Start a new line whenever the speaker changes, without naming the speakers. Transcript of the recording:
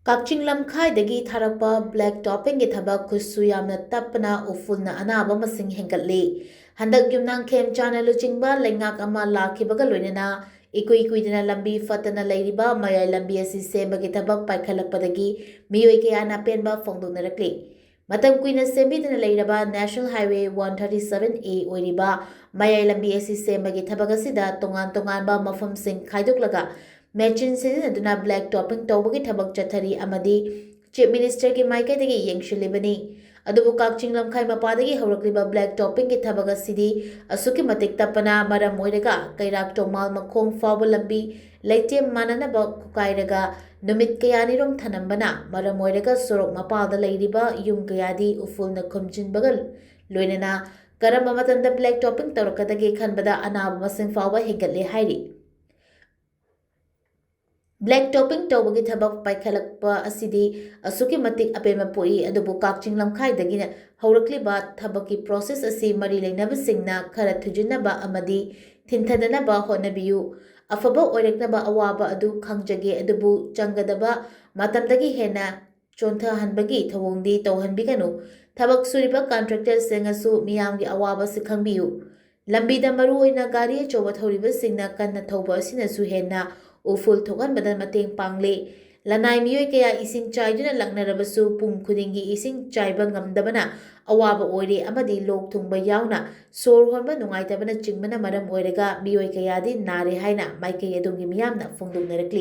Kakching Lamkhai Dagi Tharakpa Blacktopping Thabak Khusu Yamna Tappana Uphulna Anaba masing HENGATLE Handak Yumnang Kem Chana Luchingba Lengak Ama Lakibaga Lunina Ikui Kuidina Lambi Fatana Ladiba Maya Lambi Asi Sembagi Thabak Paikalakpadagi Miyoi Kayana Penba Fongdunarakli Matam Queen Sembidina Ladaba National Highway 137A Oiriba Maya Lambi Asi Sembagi Thabagasida Tongan Tonganba Mafam Sing Kaiduklaga Machine Sidina Black Topping Tobagi Tabak Chatari Amadi Chief Minister ki Maikadagi Yangshilibani Adubu Kakching Lamkhai Mapadagi Horakliba Black Topping ki Tabaga Sidi Asuki Matik Tappana Mara Moiraga Kairak Tomal Makong Fabulambi Laitim Mananaba Kukairaga Numit Kayani Rom Tanambana Mara Moiraga Sorok Mapada Ladiba Yung Kayadi Uphulna Kumjin Bagal Luinana Karamba Matanda Black Topping Tarakatagi Kanbada Anaba Masing Fawa HENGATLE Hairi Blacktopping Tobagi Thabak Paikalakpa Asidi Asuki Matik Apema Poi Adubu Kakching Lamkhai Dagi Haurakliba Thabaki process Asi Mari Lainaba Singna Khara Thujinaba Amadi Thintadanaba Honabiyu Afaba Oireknaba Awaba Adu Khangjage Adubu Changadaba Matamdagi Hena Chontha Hanbagi Thawongdi Tauhanbiganu Thabak Suriba contractors Sengasu Miyamgi Awaba Sikhangbiyu Lambida Maru Oina Gari Choba Thoriba Singna Kanna Thoba Sinasu Hena Uphul Thogan Badan Mateng Pangle Lanai Miyoi Kaya Ising Chaiduna Laknarabasu Pung Kudingi Ising Chaiba Ngamdabana Awaba Oire Amadi Lok Thungba Yauna Sor Honba Nungaitabana Chingmana Maram Oirega Miyoi Kayadi Nare Haina Maike Yadungi Miyamna Fungdungnarakli